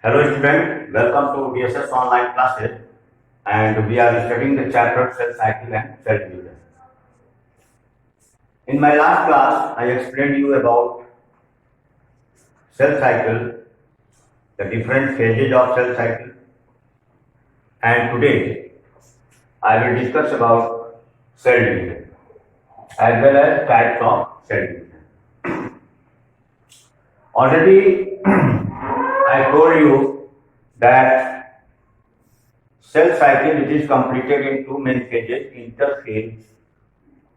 Hello student, welcome to DSS online classes and we are studying the chapter cell cycle and cell division. In my last class, I explained you about cell cycle, the different phases of cell cycle, and today I will discuss about cell division as well as types of cell division. Already I told you that cell cycle it is completed in two main phases, interphase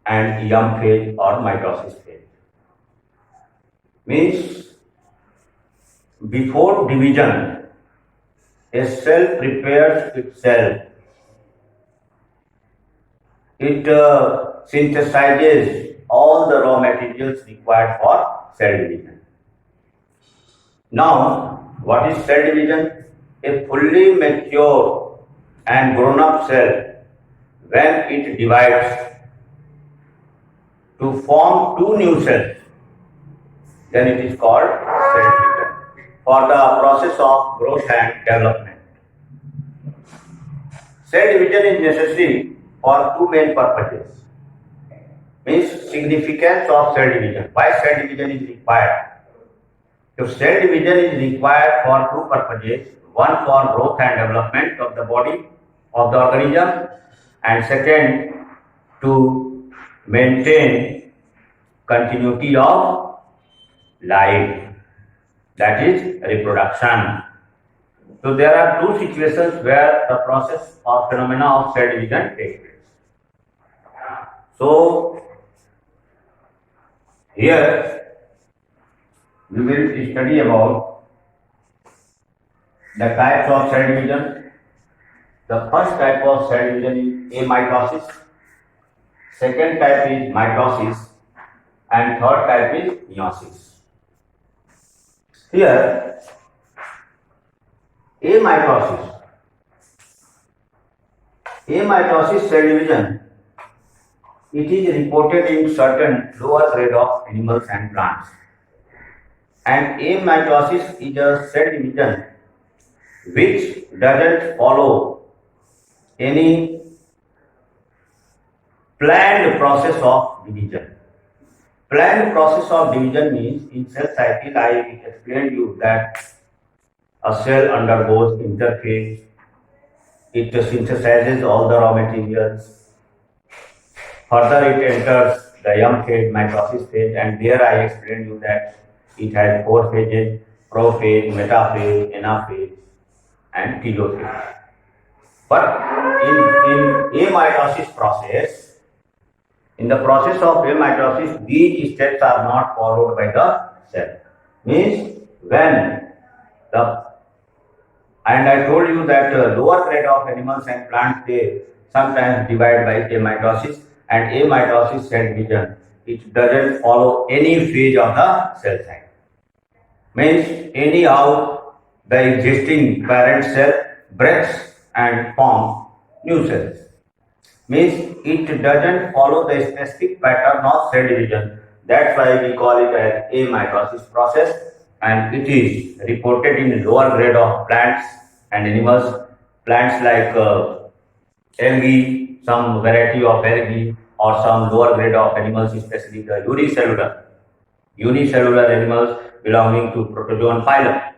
and M phase or mitosis phase. Means before division, a cell prepares itself. It synthesizes all the raw materials required for cell division. Now, what is cell division? A fully mature and grown up cell, when it divides to form two new cells, then it is called cell division for the process of growth and development. Cell division is necessary for two main purposes. Means significance of cell division. Why cell division is required? If cell division is required for two purposes, one for growth and development of the body, of the organism, and second to maintain continuity of life, that is reproduction. So there are two situations where the process or phenomena of cell division takes place. So here we will study about the types of cell division. The first type of cell division is amitosis, second type is mitosis, and third type is meiosis. Here, amitosis cell division, it is reported in certain lower grade of animals and plants. And amitosis is a cell division which doesn't follow any planned process of division. Planned process of division means in cell cycle I explained you that a cell undergoes interphase, it synthesizes all the raw materials, further it enters the M phase, mitosis phase, and there I explained you that it has four phases: prophase, metaphase, anaphase, and telophase. But in amitosis process, in the process of amitosis, these steps are not followed by the cell. Means when I told you that lower grade of animals and plants, they sometimes divide by amitosis, and amitosis cell division, it doesn't follow any phase of the cell cycle. Means anyhow the existing parent cell breaks and form new cells. Means it doesn't follow the specific pattern of cell division. That's why we call it as amitosis process, and it is reported in lower grade of plants and animals. Plants like algae, some variety of algae, or some lower grade of animals, especially the unicellular animals belonging to protozoan phylum.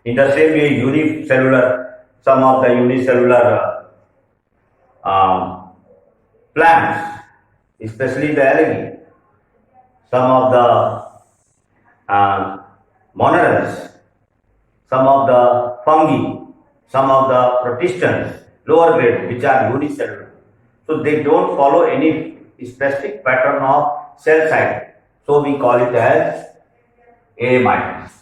In the same way, unicellular, some of the unicellular plants, especially the algae, some of the monorails, some of the fungi, some of the protistans, lower grade, which are unicellular. So they don't follow any specific pattern of cell cycle. So we call it as amitosis.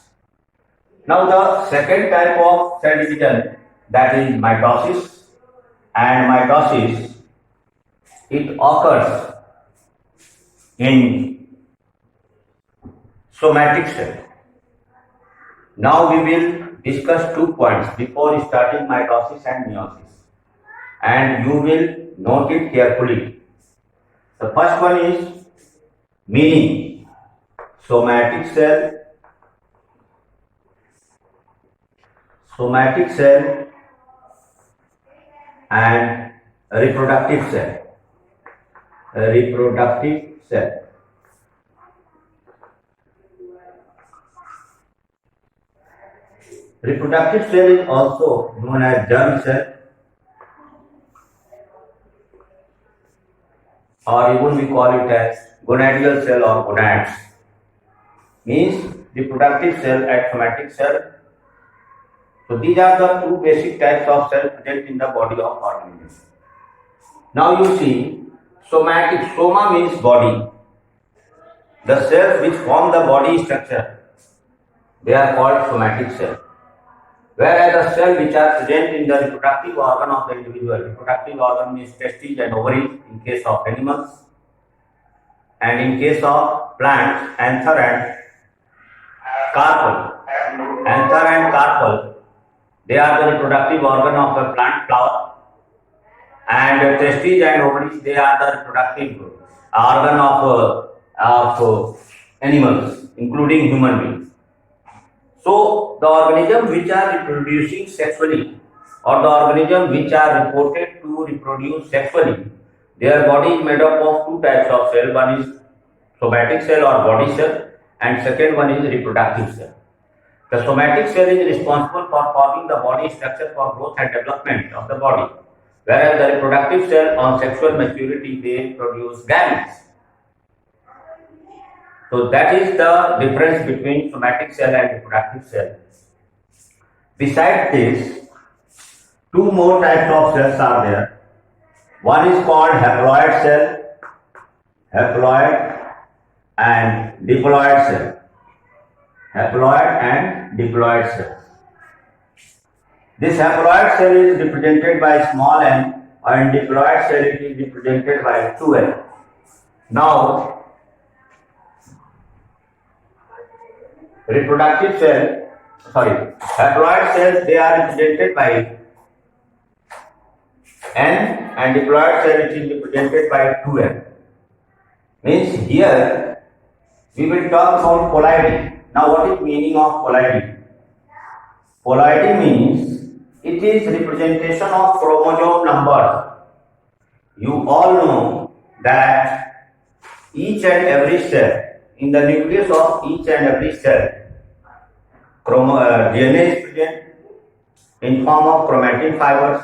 Now the second type of cell division, that is mitosis. And mitosis, it occurs in somatic cell. Now we will discuss 2 points before starting mitosis and meiosis, and you will note it carefully. The first one is meaning. Somatic cell somatic cell and reproductive cell. Reproductive cell. Reproductive cell is also known as germ cell, or even we call it as gonadial cell or gonads. Means reproductive cell and somatic cell. So these are the two basic types of cells present in the body of organism. Now you see, somatic, soma means body. The cells which form the body structure, they are called somatic cells. Whereas the cells which are present in the reproductive organ of the individual, reproductive organ is testes and ovaries in case of animals, and in case of plants, anther and carpel. Anther and carpel, they are the reproductive organ of a plant flower, and testes and ovaries, they are the reproductive organ of animals, including human beings. So the organisms which are reproducing sexually, or the organisms which are reported to reproduce sexually, their body is made up of two types of cell. One is somatic cell or body cell, and second one is reproductive cell. The somatic cell is responsible for forming the body structure for growth and development of the body, whereas the reproductive cell on sexual maturity, they produce gametes. So that is the difference between somatic cell and reproductive cell. Besides this, two more types of cells are there. One is called haploid cell, haploid and diploid cell. Haploid and diploid cells. This haploid cell is represented by small n, and diploid cell is represented by 2n. Now, reproductive haploid cells, they are represented by n, and diploid cell which is represented by 2n. Means here we will talk about ploidy. Now what is meaning of ploidy? Ploidy means it is representation of chromosome numbers. You all know that each and every cell, in the nucleus of each and every cell, DNA is present in form of chromatin fibers,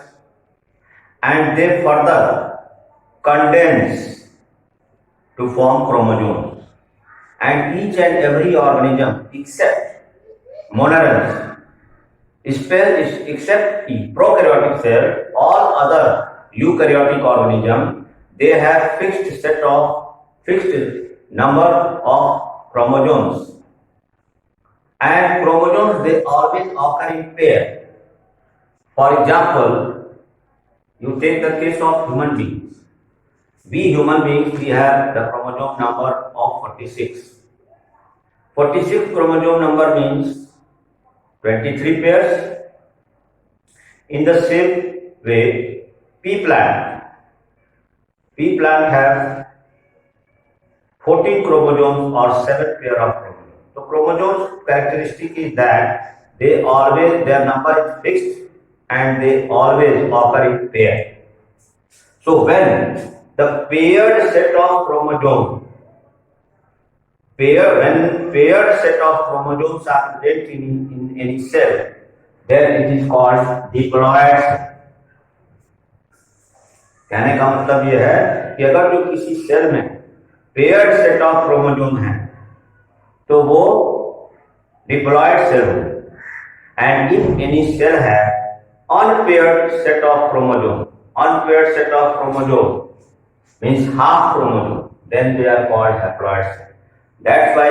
and they further condense to form chromosomes. And each and every organism except monorems, except prokaryotic cell, all other eukaryotic organisms, they have fixed number of chromosomes. And chromosomes, they always occur in pair. For example, you take the case of human beings. We human beings, we have the chromosome number of 46. 46 chromosome number means 23 pairs. In the same way, pea plant have 14 chromosomes or 7 pair of chromosomes. So chromosomes characteristic is that their number is fixed and they always occur in pair. So when the paired set of chromosomes are present in any cell, then it is called diploid cell. कहने का मतलब यह है कि अगर जो किसी cell में पेयर्ड सेट ऑफ क्रोमोसोम है तो वो डिप्लॉयड सेल हो, एंड इफ एनी सेल है unpaired set of chromosome means half chromosome, then they are called haploid cells. That's why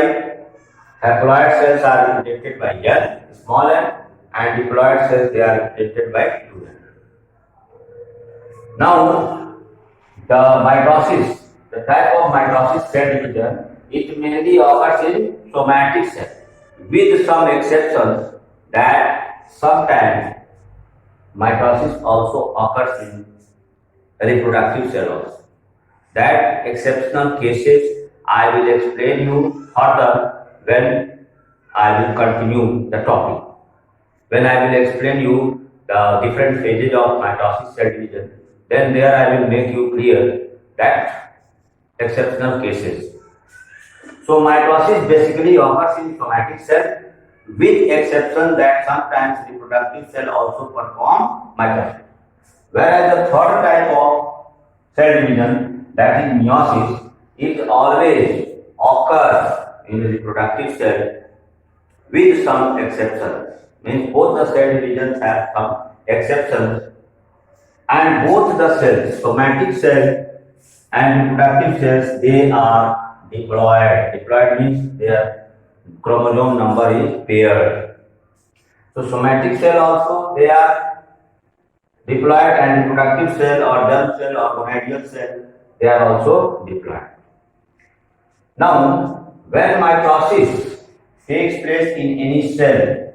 haploid cells are represented by n, small n, and diploid cells, they are represented by 2n. Now, the mitosis, the type of mitosis cell division, it mainly occurs in somatic cell, with some exceptions that sometimes mitosis also occurs in reproductive cell also. That exceptional cases I will explain you further when I will continue the topic. when I will explain you the different phases of mitosis cell division, then there I will make you clear that exceptional cases. So mitosis basically occurs in somatic cell, with exception that sometimes reproductive cell also perform mitosis. Whereas the third type of cell division, that is meiosis, it always occurs in the reproductive cell with some exceptions. Means both the cell divisions have some exceptions, and both the cells, somatic cell and reproductive cells, they are diploid. Diploid means their chromosome number is paired. So somatic cell also they are diploid, and reproductive cell or germ cell or gonadial cell they are also diploid. Now, when mitosis takes place in any cell,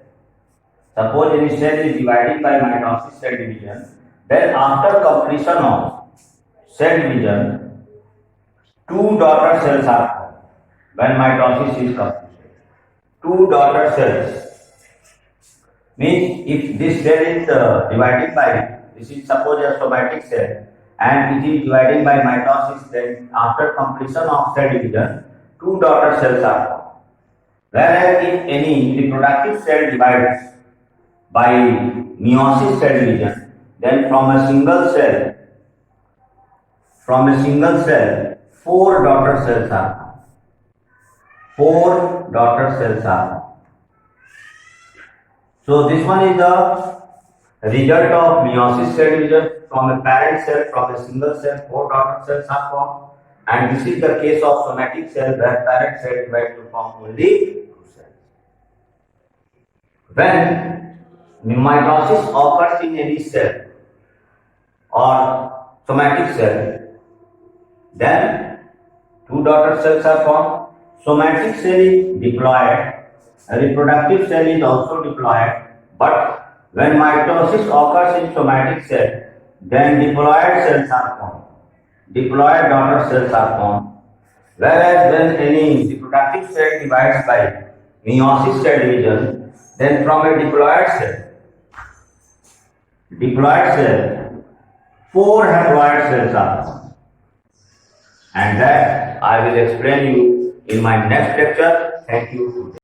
suppose any cell is divided by mitosis cell division, then after completion of cell division, two daughter cells are formed. When mitosis is completed, two daughter cells means if this cell is divided by, this is suppose a somatic cell and it is divided by mitosis, then after completion of cell division, two daughter cells are formed. Whereas if any reproductive cell divides by meiosis cell division, then from a single cell, four daughter cells are formed. Four daughter cells are formed. So this one is the result of meiosis cell division. From a parent cell, from a single cell, four daughter cells are formed. And this is the case of somatic cell, where parent cell divides to form only two cells. When mitosis occurs in any cell or somatic cell, then two daughter cells are formed. Somatic cell is diploid, a reproductive cell is also diploid, but when mitosis occurs in somatic cell, then diploid cells are formed. Diploid daughter cells are formed. Whereas when any reproductive cell divides by meiosis cell division, then from a diploid cell, four haploid cells are formed. And that I will explain you in my next lecture. Thank you.